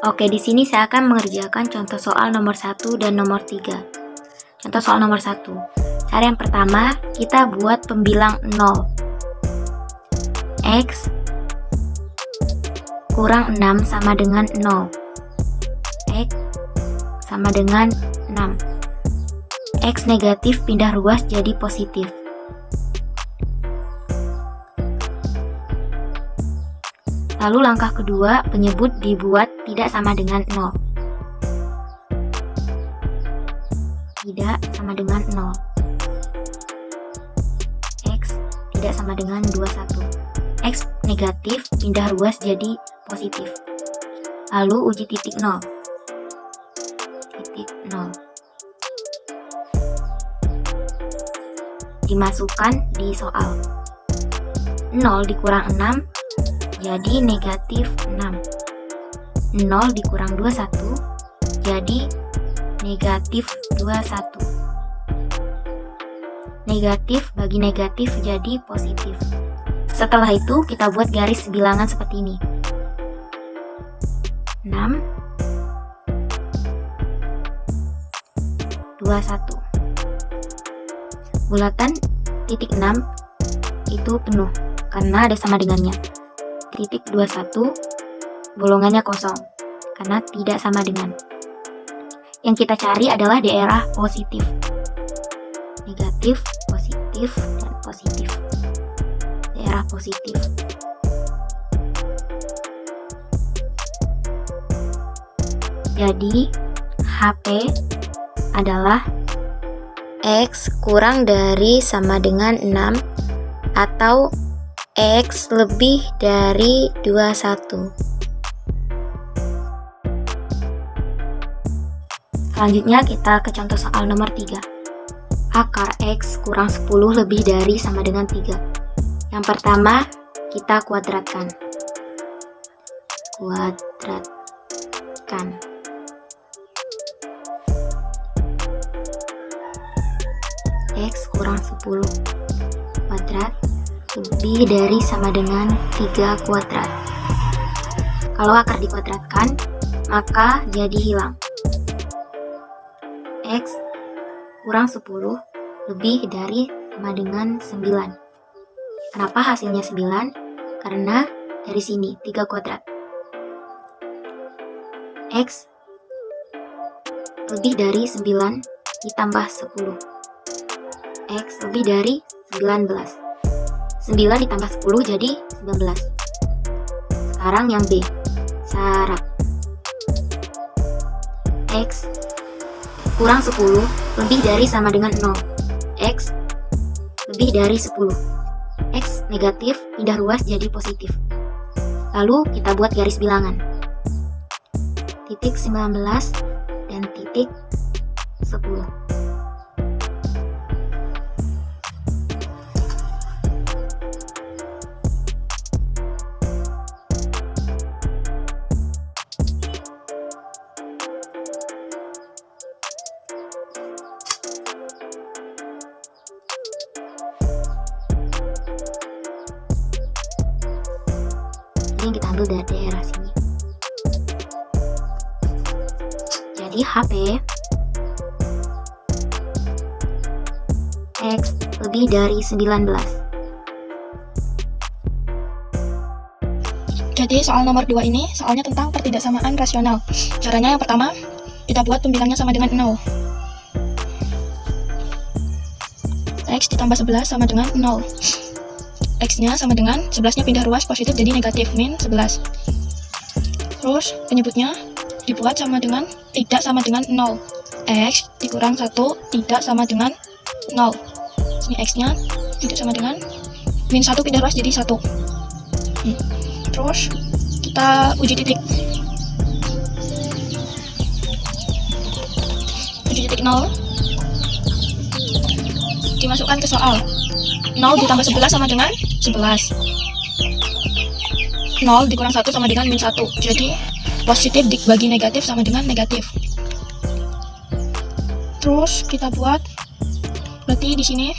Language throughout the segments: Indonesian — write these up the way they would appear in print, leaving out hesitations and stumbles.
Oke, di sini saya akan mengerjakan contoh soal nomor 1 dan nomor 3. Contoh soal nomor 1. Cara yang pertama, kita buat pembilang 0. X kurang 6 sama dengan 0. X sama dengan 6. X negatif pindah ruas jadi positif. Lalu langkah kedua, penyebut dibuat tidak sama dengan 0. Tidak sama dengan 0. X tidak sama dengan 21. X negatif pindah ruas jadi positif. Lalu uji titik 0. Titik 0. Dimasukkan di soal. 0 dikurang 6 jadi negatif 6. 0 dikurang 21 jadi negatif 21. Negatif bagi negatif jadi positif. Setelah itu kita buat garis bilangan seperti ini. 6 21. Bulatan titik 6 itu penuh karena ada sama dengannya. Titik 21 bolongannya kosong karena tidak sama dengan. Yang kita cari adalah daerah positif. Negatif, positif, dan positif. Daerah positif. Jadi HP adalah X kurang dari sama dengan 6 atau X lebih dari 21. Selanjutnya kita ke contoh soal nomor 3. Akar X kurang 10 lebih dari sama dengan 3. Yang pertama, kita kuadratkan. Kuadratkan. X kurang 10 kuadrat lebih dari sama dengan 3 kuadrat. Kalau akar dikuadratkan, maka jadi hilang. X kurang 10 lebih dari sama dengan 9. Kenapa hasilnya 9? Karena dari sini 3 kuadrat. X lebih dari 9 ditambah 10. X lebih dari 19. 9 ditambah 10 jadi 19. Sekarang yang B, syarat. X kurang 10 lebih dari sama dengan 0. X lebih dari 10. X negatif pindah ruas jadi positif. Lalu kita buat garis bilangan. Titik 19 dan titik 10. Yang kita ambil dari daerah sini. Jadi HP X lebih dari 19. Jadi soal nomor 2 ini soalnya tentang pertidaksamaan rasional. Caranya yang pertama, kita buat pembilangnya sama dengan 0. X ditambah 11 sama dengan 0. X-nya sama dengan 11-nya pindah ruas positif jadi negatif, min 11. Terus penyebutnya dibuat sama dengan tidak sama dengan 0. X dikurang 1 tidak sama dengan 0. Ini X-nya tidak sama dengan min 1 pindah ruas jadi 1. Terus kita uji titik. Uji titik 0 dimasukkan ke soal. 0 ditambah 11 sama dengan 11. 0 dikurang 1 sama dengan min 1. Jadi positif dibagi negatif sama dengan negatif. Terus kita buat, berarti di sini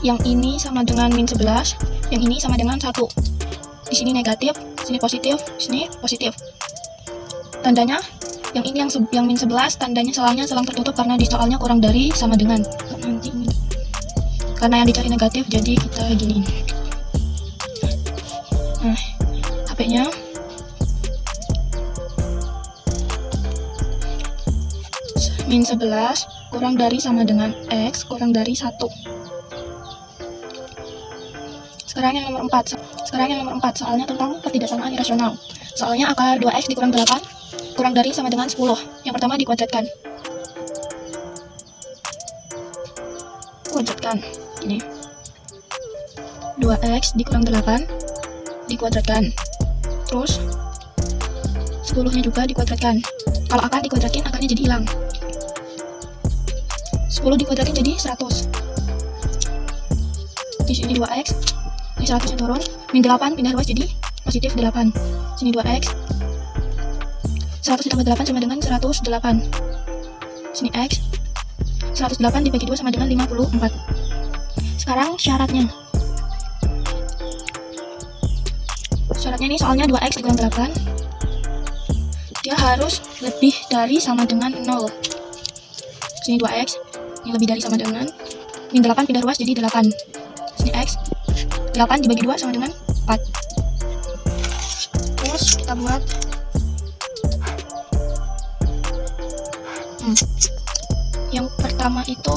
yang ini sama dengan min 11, yang ini sama dengan 1. Di sini negatif, Sini positif, sini positif. Tandanya yang ini yang min 11, tandanya selangnya selang tertutup karena di soalnya kurang dari sama dengan. Nanti ini. Karena yang dicari negatif jadi kita giniin. Nah, HP-nya min 11 kurang dari sama dengan X kurang dari 1. Sekarang yang nomor 4 soalnya tentang ketidaksamaan irasional. Soalnya akar 2X dikurang 8 kurang dari sama dengan 10. Yang pertama dikuadratkan. Ini 2X dikurang 8 dikuadratkan. Terus 10-nya juga dikuadratkan. Kalau akar dikuadratin, akarnya jadi hilang. 10 dikuadratin jadi 100. Di sini 2X, ini 100 nya turun, min 8 pindah ruas jadi positif 8. Sini 2X, 100 ditambah 8 sama dengan 108. Sini X, 108 dibagi 2 sama dengan 54. Sekarang syaratnya. Syaratnya ini soalnya 2X dikurang 8. Dia harus lebih dari sama dengan 0. Sini 2X, ini lebih dari sama dengan min 8 pindah ruas jadi 8. Sini X, 8 dibagi 2 sama dengan 4. Terus kita buat yang pertama itu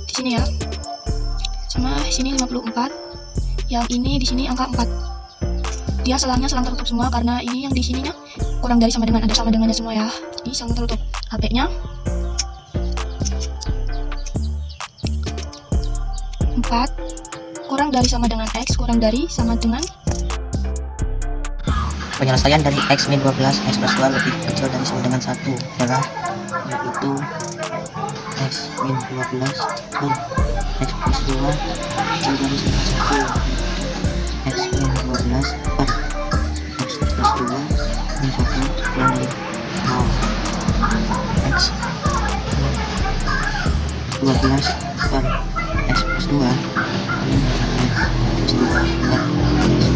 di sini ya, sama sini 54. Yang ini di sini angka 4. Dia selangnya selang tertutup semua karena ini yang di sininya kurang dari sama dengan, ada sama dengannya semua ya. Jadi selang tertutup. HP-nya 4 kurang dari sama dengan X kurang dari sama dengan. Penyelesaian dari X min 12 X plus 2 lebih kecil dari sama dengan 1 adalah yaitu X min 12 dan X plus 2 kecil dari sama 1. X min 12 per X plus 2 min 1 kurang dari 0. X min 12 per X plus 2 min X plus 2 per X plus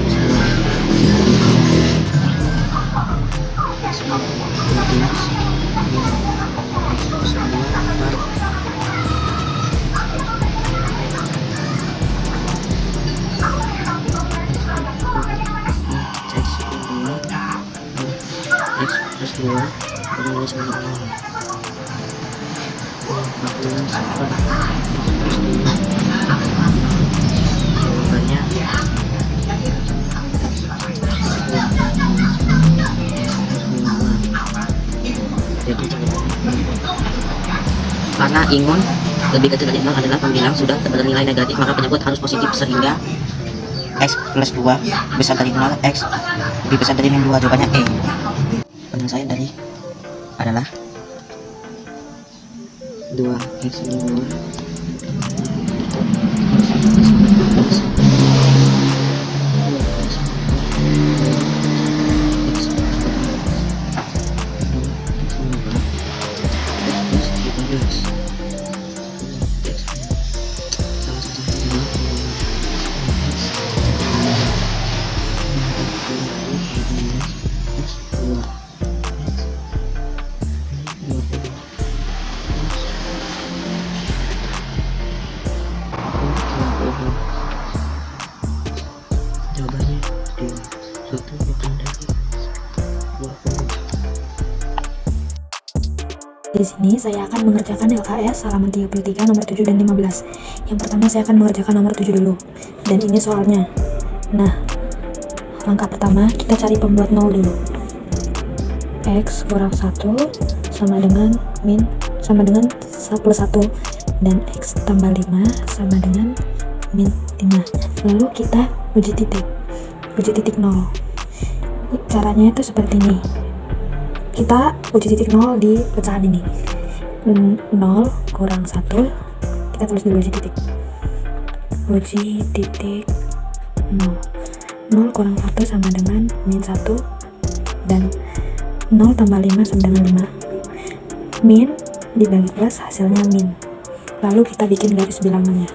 2 karena ingun lebih kecil dari 0 adalah pembilang sudah bernilai negatif, maka penyebut harus positif sehingga X plus 2 besar dari 0, X lebih besar dari min 2. Jawabannya E. Penyelesaian dari adalah 2X min 2 jawabannya di 1 bukan dari 20. Di sini saya akan mengerjakan LKS halaman 33 nomor 7 dan 15. Yang pertama saya akan mengerjakan nomor 7 dulu. Dan ini soalnya. Nah, langkah pertama kita cari pembuat 0 dulu. X kurang 1 sama dengan min sama dengan plus 1 dan X tambah 5 sama dengan min 5. Lalu kita uji titik 0. Caranya itu seperti ini. Kita uji titik 0 di pecahan ini. 0 kurang 1, kita tulis dulu uji titik 0. 0 kurang 1 sama dengan min 1 dan 0 tambah 5 sama dengan 5. Min dibagi plus hasilnya min. Lalu kita bikin garis bilangannya.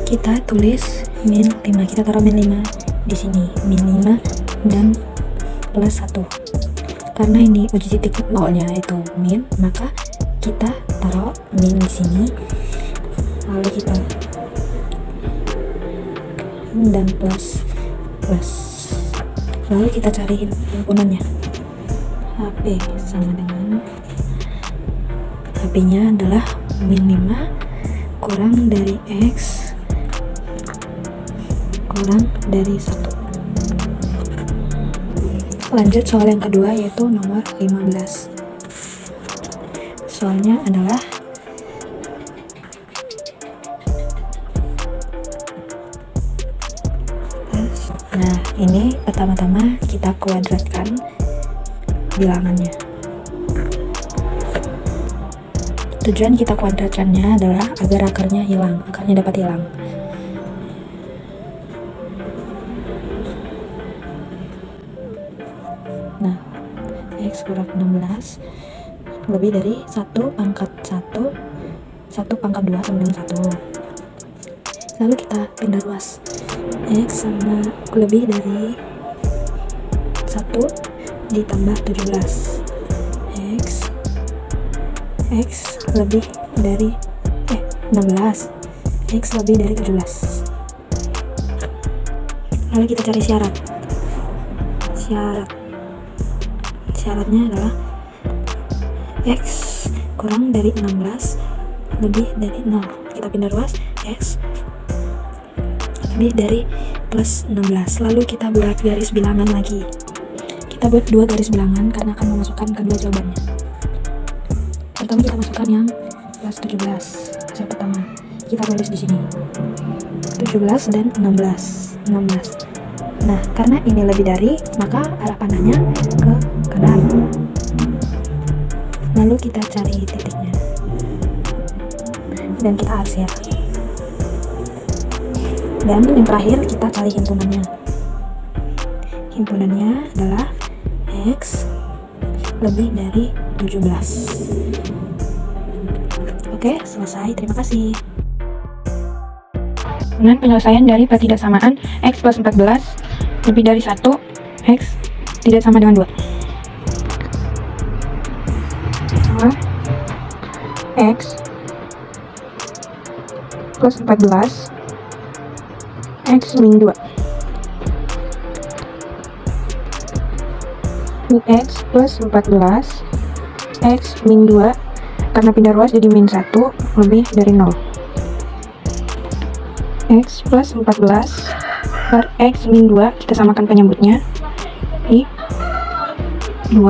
Kita tulis min 5. Kita taruh min 5 di sini, min 5 dan plus 1. Karena ini uji titik nolnya itu min, maka kita taruh min di sini, lalu kita dan plus, lalu kita cari himpunannya. HP sama dengan HP nya adalah min 5 kurang dari X kurang dari 1. Lanjut soal yang kedua, yaitu nomor 15. Soalnya adalah nah, ini pertama-tama kita kuadratkan bilangannya. Tujuan kita kuadratkannya adalah agar akarnya dapat hilang. Nah, X kurang 16 lebih dari 1 pangkat 1 pangkat 2 sama dengan 1. Lalu kita pindah ruas. X sama lebih dari 1 ditambah 17. X lebih dari 16. X lebih dari 17. Lalu kita cari syaratnya adalah X kurang dari 16 lebih dari 0. Kita pindah ruas, X lebih dari plus 16. Lalu kita buat garis bilangan lagi. Kita buat 2 garis bilangan karena akan memasukkan kedua jawabannya. Pertama kita masukkan yang plus 17. Hasil pertama kita tulis di sini 17 dan 16. Nah, karena ini lebih dari, maka arah panahnya ke kanan. Lalu kita cari titiknya dan kita arsir. Dan yang terakhir kita cari himpunannya. Himpunannya adalah X lebih dari 17. Oke, selesai. Terima kasih. Dengan penyelesaian dari pertidaksamaan X plus 14 lebih dari 1, X tidak sama dengan 2. X plus 14 X min 2. Min X plus 14 X min 2, karena pindah ruas jadi min 1 lebih dari 0. X plus 14 per X min 2, kita samakan penyebutnya di 2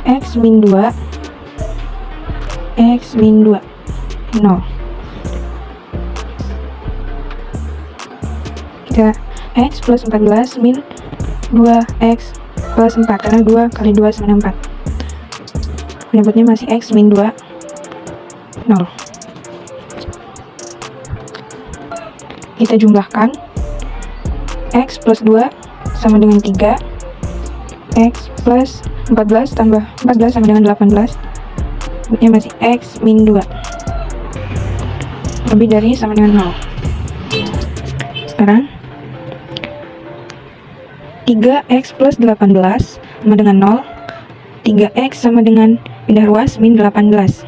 X min 2 X min 2 0. Kita X plus 14 min 2X plus 4, karena 2 kali 2 sama dengan 4. Penyebutnya masih X min 2 0. Kita jumlahkan X plus 2 sama dengan 3, X plus 14 tambah 14 sama dengan 18. Penyebutnya masih X min 2 lebih dari sama dengan 0. Sekarang 3X plus 18 sama dengan 0. 3X sama dengan pindah ruas min 18.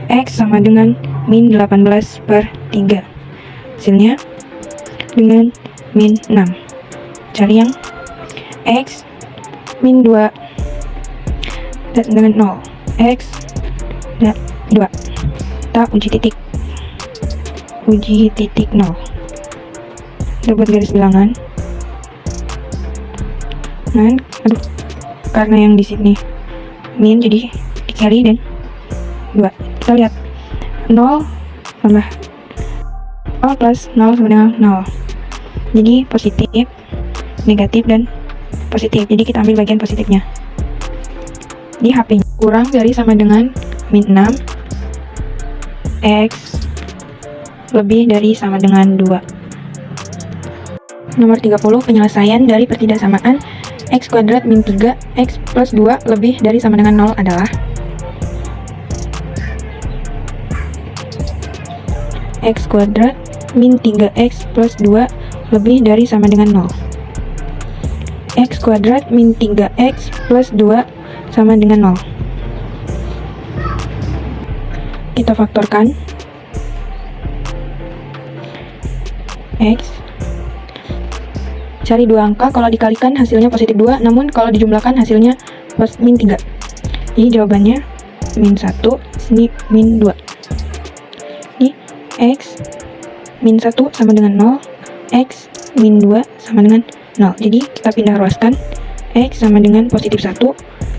X sama dengan min 18 per 3. Hasilnya dengan min 6. Cari yang X min 2 dan dengan 0. X dan 2. Kita uji titik 0. Kita buat garis bilangan. Dan karena yang di sini min, jadi di carry dan 2. Kita lihat 0 tambah 0 plus 0 sama dengan 0. Jadi positif, negatif, dan positif. Jadi kita ambil bagian positifnya. Di HP kurang dari sama dengan min 6, X lebih dari sama dengan 2. Nomor 30, penyelesaian dari pertidaksamaan X kuadrat min 3 X plus 2 lebih dari sama dengan 0 adalah X kuadrat min 3x plus 2 lebih dari sama dengan 0. X kuadrat min 3x plus 2 sama dengan 0. Kita faktorkan. X. Cari dua angka, kalau dikalikan hasilnya positif 2, namun kalau dijumlahkan hasilnya min 3. Ini jawabannya min 1, sini min 2. Ini X min 1 sama dengan 0, X min 2 sama dengan 0. Jadi kita pindah ruaskan. X sama dengan positif 1,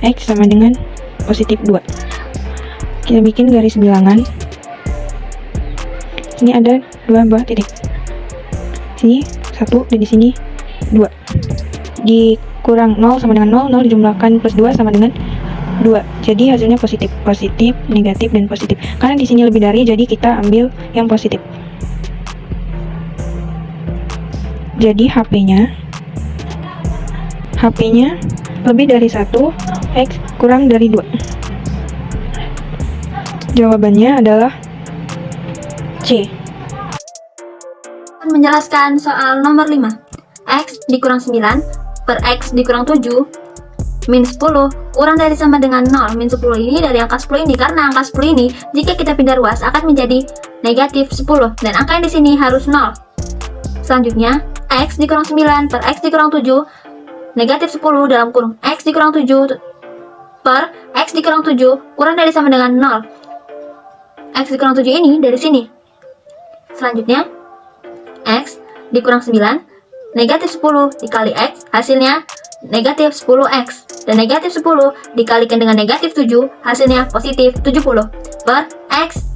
X sama dengan positif 2. Kita bikin garis bilangan. Ini ada dua buah titik. Sini 1 dan di sini 2. Dikurang 0 sama dengan 0, 0 dijumlahkan plus 2 sama dengan 2. Jadi hasilnya positif, positif, negatif, dan positif. Karena di sini lebih dari, jadi kita ambil yang positif. Jadi HP-nya lebih dari 1, X kurang dari 2. Jawabannya adalah C. Menjelaskan soal nomor 5. X dikurang 9 per X dikurang 7 min 10 kurang dari sama dengan 0. Min 10 ini dari angka 10 ini, karena angka 10 ini jika kita pindah ruas akan menjadi negatif 10 dan angka yang di sini harus 0. Selanjutnya X dikurang 9 per X dikurang 7 negatif 10 dalam kurung X dikurang 7 per X dikurang 7 kurang dari sama dengan 0. X dikurang 7 ini dari sini. Selanjutnya X dikurang 9 negatif 10 dikali X hasilnya negatif 10X, dan negatif 10 dikalikan dengan negatif 7 hasilnya positif 70 per X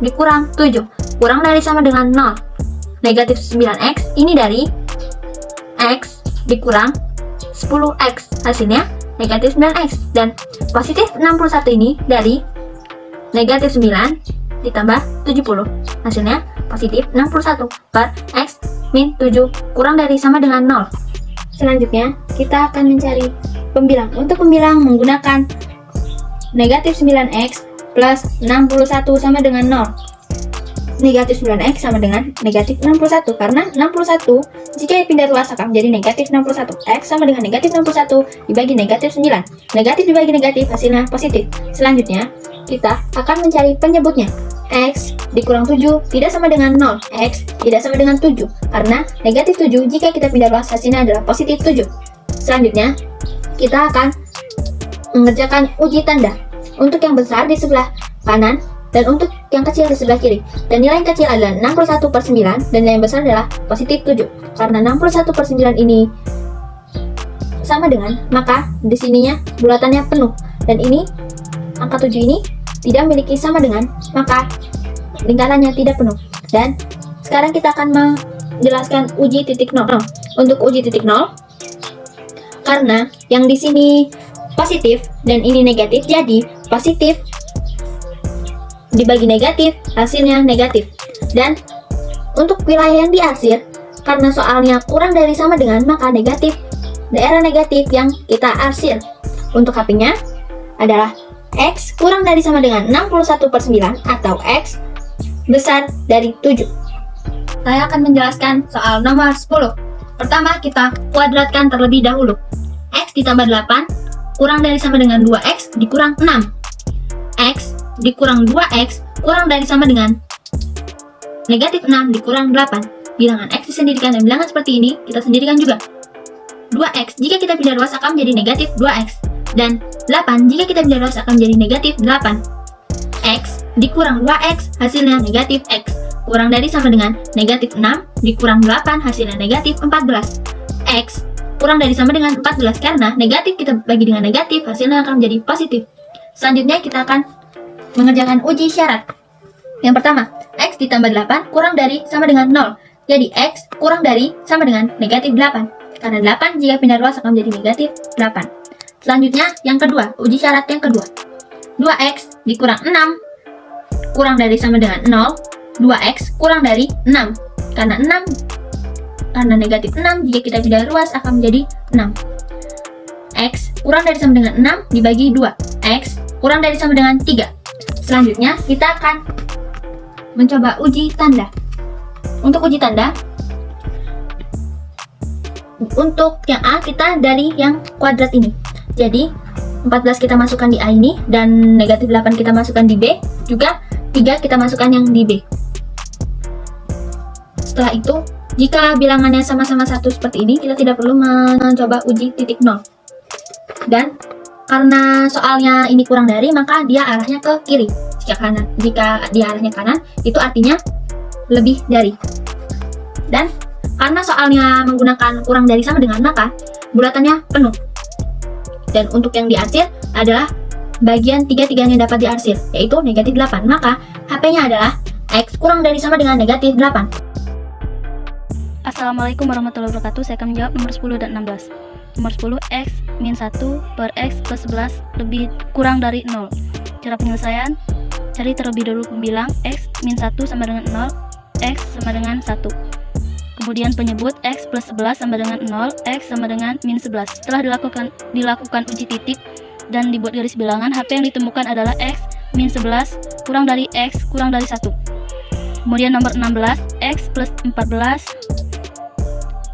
dikurang 7 kurang dari sama dengan 0. Negatif 9X ini dari X dikurang 10X hasilnya negatif 9X, dan positif 61 ini dari negatif 9 ditambah 70 hasilnya positif 61 per X min 7 kurang dari sama dengan 0. Selanjutnya kita akan mencari pembilang. Untuk pembilang menggunakan negatif 9X plus 61 sama dengan 0. Negatif 9X sama dengan negatif 61, karena 61 jika dipindah ruas akan menjadi negatif 61. X sama dengan negatif 61 dibagi negatif 9. Negatif dibagi negatif hasilnya positif. Selanjutnya kita akan mencari penyebutnya. X dikurang 7 tidak sama dengan 0. X tidak sama dengan 7, karena negatif 7 jika kita pindah ruas hasilnya adalah positif 7. Selanjutnya kita akan mengerjakan uji tanda. Untuk yang besar di sebelah kanan dan untuk yang kecil di sebelah kiri. Dan nilai yang kecil adalah 61 per 9 dan nilai yang besar adalah positif 7. Karena 61 per 9 ini sama dengan, maka di sininya bulatannya penuh. Dan ini angka 7 ini tidak memiliki sama dengan, maka lingkarannya tidak penuh. Dan sekarang kita akan menjelaskan uji titik 0. Untuk uji titik 0, karena yang di sini positif dan ini negatif, jadi positif dibagi negatif hasilnya negatif. Dan untuk wilayah yang diarsir, karena soalnya kurang dari sama dengan, maka negatif, daerah negatif yang kita arsir. Untuk HP-nya adalah X kurang dari sama dengan 61 per 9 atau X besar dari 7. Saya akan menjelaskan soal nomor 10. Pertama kita kuadratkan terlebih dahulu. X ditambah 8 kurang dari sama dengan 2X dikurang 6. X dikurang 2X kurang dari sama dengan negatif 6 dikurang 8. Bilangan X disendirikan dan bilangan seperti ini kita sendirikan juga. 2X jika kita pindah ruas akan menjadi negatif 2X. Dan 8 jika kita pindah ruas akan menjadi negatif 8. X dikurang 2X hasilnya negatif X. Kurang dari sama dengan negatif 6 dikurang 8 hasilnya negatif 14. X kurang dari sama dengan 14 karena negatif kita bagi dengan negatif hasilnya akan menjadi positif. Selanjutnya kita akan mengerjakan uji syarat. Yang pertama, X ditambah 8 kurang dari sama dengan 0. Jadi X kurang dari sama dengan negatif 8. Karena 8 jika pindah ruas akan menjadi negatif 8. Selanjutnya, yang kedua, uji syarat yang kedua. 2X dikurang 6 kurang dari sama dengan 0. 2X kurang dari 6. Karena negatif 6 jika kita pindah ruas akan menjadi 6. X kurang dari sama dengan 6 dibagi 2. X kurang dari sama dengan 3. Selanjutnya, kita akan mencoba uji tanda. Untuk uji tanda, untuk yang A kita dari yang kuadrat ini. Jadi 14 kita masukkan di A ini, dan negatif 8 kita masukkan di B, juga 3 kita masukkan yang di B. Setelah itu, jika bilangannya sama-sama 1 seperti ini, kita tidak perlu mencoba uji titik 0. Dan karena soalnya ini kurang dari, maka dia arahnya ke kiri. Jika dia arahnya kanan, itu artinya lebih dari. Dan karena soalnya menggunakan kurang dari sama dengan, maka bulatannya penuh. Dan untuk yang diarsir adalah bagian 3-3-nya dapat diarsir, yaitu negatif 8. Maka HP-nya adalah X kurang dari sama dengan negatif 8. Assalamualaikum warahmatullahi wabarakatuh. Saya akan menjawab nomor 10 dan 16. Nomor 10, X min 1 per X plus 11 lebih kurang dari 0. Cara penyelesaian, cari terlebih dahulu pembilang. X min 1 sama dengan 0, X sama dengan 1. Kemudian penyebut X plus 11 sama dengan 0, X sama dengan min 11. Setelah dilakukan uji titik dan dibuat garis bilangan, HP yang ditemukan adalah X min 11 kurang dari X kurang dari 1. Kemudian nomor 16, X plus 14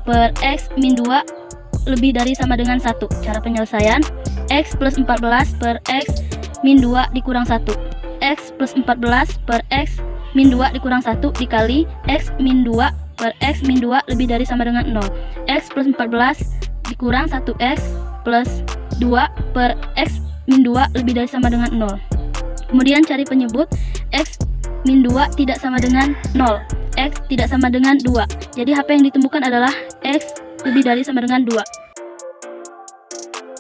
per X min 2 lebih dari sama dengan 1. Cara penyelesaian, X plus 14 per X min 2 dikurang 1. X plus 14 per X min 2 dikurang 1 dikali X min 2 per X min 2 lebih dari sama dengan 0. X plus 14 dikurang 1X plus 2 per X min 2 lebih dari sama dengan 0. Kemudian cari penyebut. X min 2 tidak sama dengan 0, X tidak sama dengan 2. Jadi HP yang ditemukan adalah X lebih dari sama dengan 2.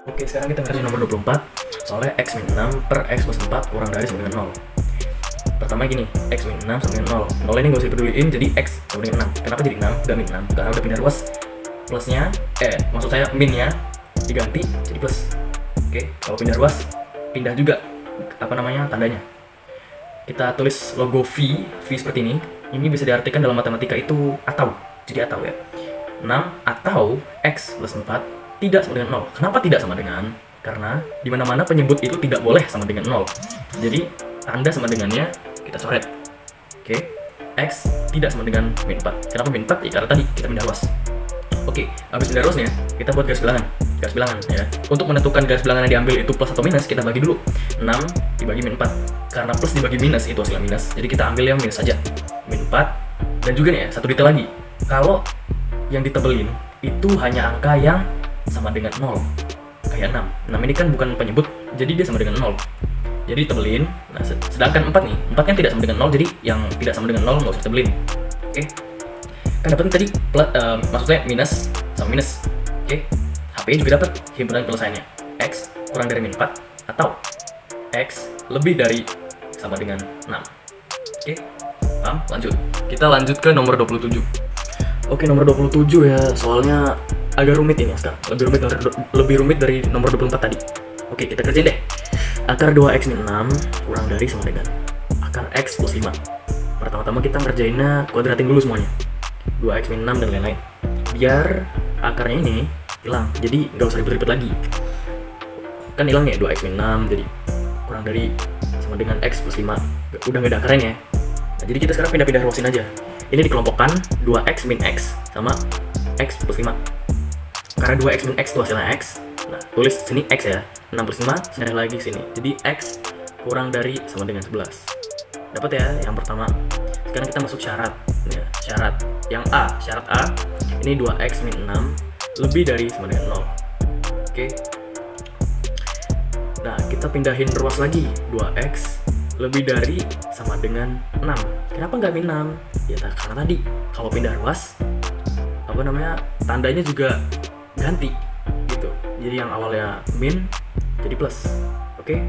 Oke, sekarang kita ngerjain nomor 24. Soalnya X min 6 per X plus 4 kurang dari sama dengan 0. Pertama gini, X min 6 sama dengan 0. 0 ini gak usah dipeduliin, jadi X sama dengan 6. Kenapa jadi 6? Gak min 6, karena udah pindah ruas. Plusnya, maksud saya minnya diganti jadi plus. Oke, kalau pindah ruas, pindah juga tandanya. Kita tulis logo V seperti ini. Ini bisa diartikan dalam matematika itu atau, jadi atau ya. 6 atau X plus 4 tidak sama dengan 0. Kenapa tidak sama dengan? Karena di mana-mana penyebut itu tidak boleh sama dengan 0. Jadi tanda sama dengannya kita coret. Oke, X tidak sama dengan min 4. Kenapa min 4? Ya karena tadi kita pindah ruas. Oke, habis pindah ruasnya kita buat garis bilangan ya. Untuk menentukan garis bilangan yang diambil itu plus atau minus, kita bagi dulu. 6 dibagi min 4. Karena plus dibagi minus itu hasilnya minus. Jadi kita ambil yang minus saja. Min 4. Dan juga nih ya, satu detail lagi. Kalau yang ditebelin itu hanya angka yang sama dengan 0. Kayak 6. 6 ini kan bukan penyebut, jadi dia sama dengan 0. Jadi tebelin. Nah, sedangkan 4 nih, 4 kan tidak sama dengan 0, jadi yang tidak sama dengan 0 nggak usah tebelin. Oke. Kan dapat tadi maksudnya minus sama minus. Oke. HP juga dapat himpunan penyelesaiannya. X kurang dari min 4 atau X lebih dari sama dengan 6. Oke. Paham? Lanjut. Kita lanjut ke nomor 27. Oke, nomor 27 ya, soalnya agak rumit ini sekarang. Lebih rumit dari nomor 24 tadi. Oke, kita kerjain deh. Akar 2x min 6 kurang dari sama dengan akar x plus 5. Pertama-tama kita ngerjainnya kuadratin dulu semuanya. 2x min 6 dan lain-lain. Biar akarnya ini hilang, jadi nggak usah ribet-ribet lagi. Kan hilang ya 2x min 6, jadi kurang dari sama dengan x plus 5. Udah nggak ada akarnya. Nah, jadi kita sekarang pindah-pindah ruasin aja. Ini dikelompokkan 2x min x sama x plus 5. Karena 2x min x itu hasilnya x. Nah, tulis sini x ya. 6 plus 5, sini lagi sini. Jadi x kurang dari sama dengan 11. Dapat ya yang pertama. Sekarang kita masuk syarat. Ya, syarat yang A, syarat A. Ini 2x min 6 lebih dari sama dengan 0. Oke. Nah, kita pindahin ruas lagi. 2x lebih dari sama dengan 6. Kenapa nggak min 6? Ya karena tadi kalau pindah ruas tandanya juga ganti gitu. Jadi yang awalnya min jadi plus. Oke.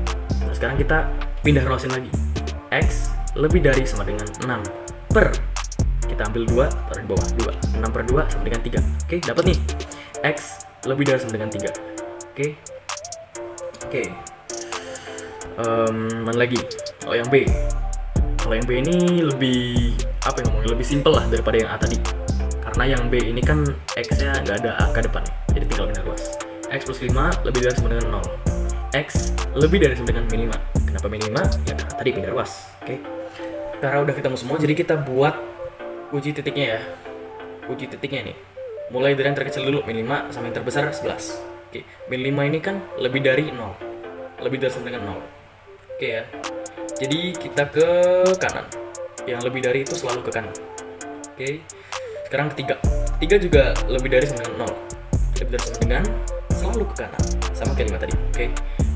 Nah, sekarang kita pindah ruasin lagi. X lebih dari sama dengan 6 per, kita ambil 2 taruh di bawah 2. 6 per 2 sama dengan 3. Oke, dapat nih. X lebih dari sama dengan 3. Oke. Mana lagi? Kalau yang B. Kalau yang B ini lebih lebih simple lah daripada yang A tadi. Karena yang B ini kan X-nya nggak ada angka depannya, jadi tinggal pindah ruas. X plus 5 lebih dari sama dengan 0. X lebih dari sama dengan min 5. Kenapa min 5? Ya karena tadi pindah ruas. Oke. Karena udah ketemu semua, jadi kita buat uji titiknya ya. Uji titiknya nih. Mulai dari yang terkecil dulu, min 5 sampai yang terbesar 11. Oke, min 5 ini kan lebih dari 0. Lebih dari sama dengan 0. Oke ya. Jadi kita ke kanan. Yang lebih dari itu selalu ke kanan. Oke. Sekarang ketiga. 3 juga lebih dari sama dengan 0. Lebih dari sama dengan selalu ke kanan. Sama kayak 5 tadi. Oke.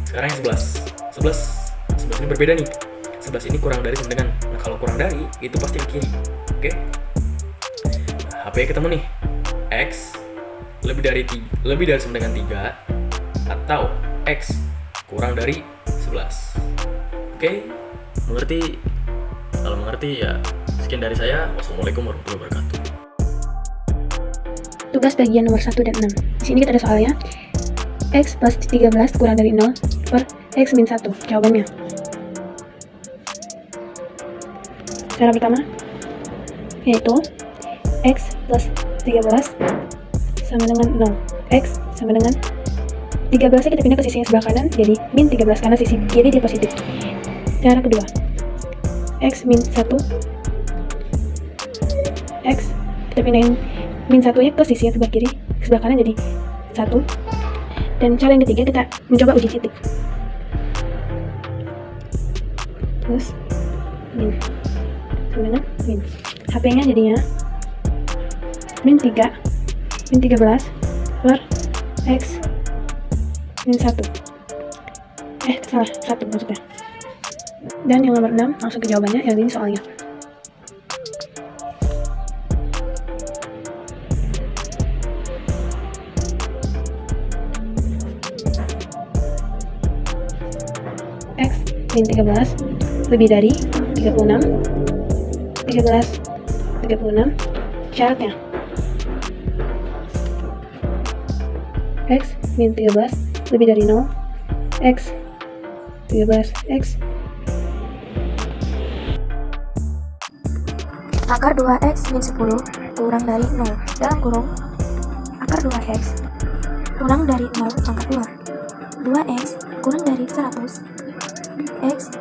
Sekarang yang 11 ini berbeda nih. 11 ini kurang dari sama dengan. Nah, kalau kurang dari itu pasti ke kiri. Oke. Nah, HP ketemu nih. X lebih dari sama dengan 3 atau X kurang dari 11. Oke. Mengerti? Kalau mengerti ya sekian dari saya. Wassalamualaikum warahmatullahi wabarakatuh. Tugas bagian nomor 1 dan 6. Di sini kita ada soalnya. X plus 13 kurang dari 0 per X min 1. Jawabannya. Cara pertama yaitu X plus 13 sama dengan 0. X sama dengan 13 nya kita pindah ke sisi yang sebelah kanan, jadi min 13 karena sisi kiri dia positif. Cara kedua, X min 1, X kita pindahin min 1 nya ke sisi yang sebelah kiri, ke sebelah kanan jadi 1. Dan cara yang ketiga kita mencoba uji titik. Terus min sama dengan min. HP nya jadinya min 3 min 13 per X min 1. Salah, 1 maksudnya. Dan yang nomor 6 langsung ke jawabannya, yang ini soalnya. X min 13 lebih dari 36. 36 syaratnya. X min 13 lebih dari 0. X 13 X. Akar 2x min 10 kurang dari 0 dalam kurung akar 2x kurang dari 0 pangkat 2. 2x kurang dari 100. X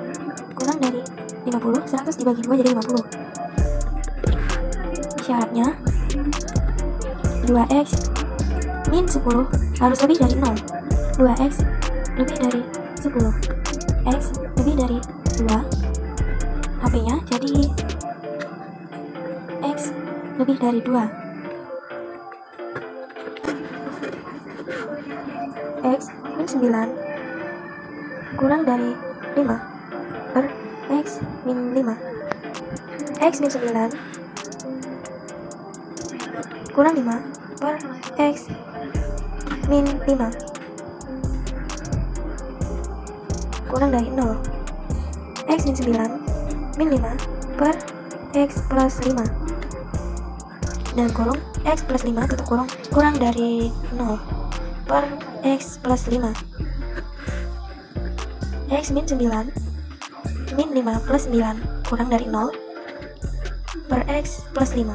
kurang dari 50. 100 dibagi 2 jadi 50. Syaratnya 2x min 10 harus lebih dari 0. 2x lebih dari 10. X lebih dari 2. HP-nya jadi X lebih dari 2. X min 9 kurang dari 5 per X min 5. X min 9 kurang 5 per X min 5 kurang dari 0. X min 9 min 5 per X plus 5 dan kurung X plus 5 tutup kurung kurang dari 0 per X plus 5. X min 9 min 5 plus 9 kurang dari 0 per X plus 5.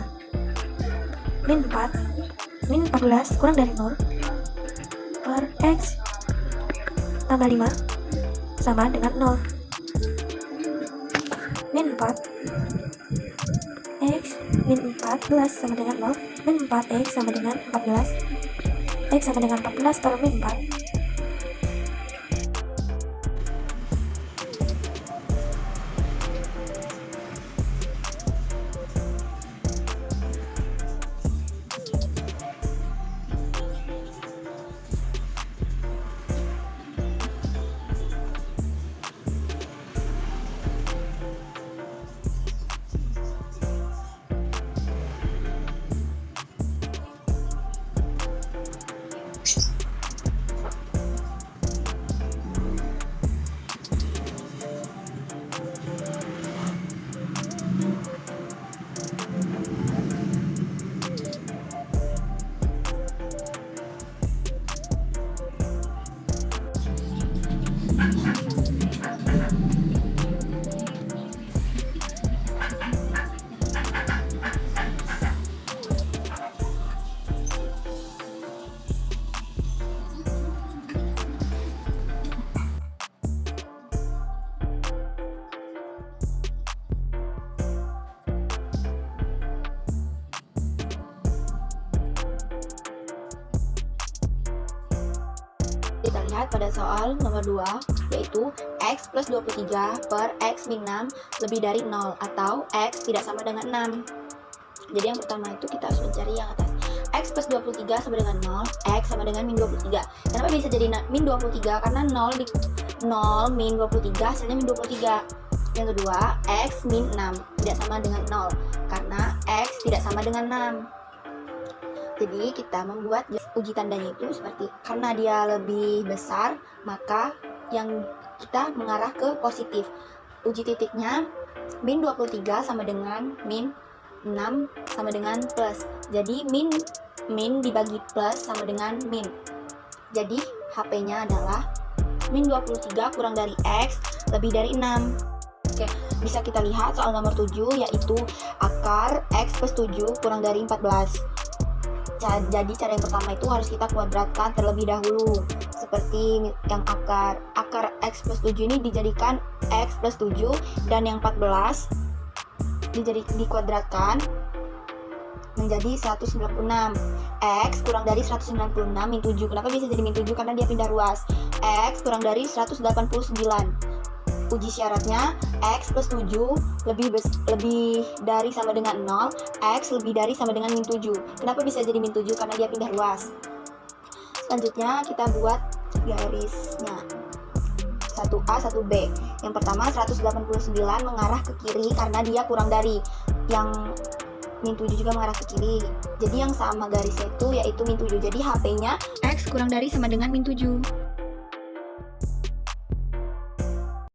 Min 4 min 14 kurang dari 0 per X tambah 5 sama dengan 0. Min 4 X min 14 sama dengan 0. Min 4X sama dengan 14. X sama dengan 14 per min 4. kita lihat pada soal nomor 2, yaitu X plus 23 per X min 6 lebih dari 0 atau X tidak sama dengan 6. Jadi yang pertama itu kita harus mencari yang atas. X plus 23 sama dengan 0, X sama dengan min 23. Kenapa bisa jadi min 23? Karena 0 min 23 hasilnya min 23. Yang kedua, X min 6 tidak sama dengan 0 karena X tidak sama dengan 6. Jadi kita membuat uji tandanya itu seperti karena dia lebih besar, maka yang kita mengarah ke positif. Uji titiknya min 23 sama dengan min 6 sama dengan plus. Jadi min dibagi plus sama dengan min. Jadi HP-nya adalah min 23 kurang dari X lebih dari 6. Oke, bisa kita lihat soal nomor 7, yaitu akar X plus 7 kurang dari 14. Jadi cara yang pertama itu harus kita kuadratkan terlebih dahulu. Seperti yang akar X plus 7 ini dijadikan X plus 7, dan yang 14 dikuadratkan menjadi 196. X kurang dari 196 min 7. Kenapa bisa jadi min 7? Karena dia pindah ruas. X kurang dari 189. Uji syaratnya X plus 7 lebih dari sama dengan 0, X lebih dari sama dengan min 7. Kenapa bisa jadi min 7? Karena dia pindah ruas. Selanjutnya kita buat garisnya 1A, 1B. Yang pertama 189 mengarah ke kiri karena dia kurang dari. Yang min 7 juga mengarah ke kiri. Jadi yang sama garisnya itu yaitu min 7. Jadi HP-nya X kurang dari sama dengan min 7.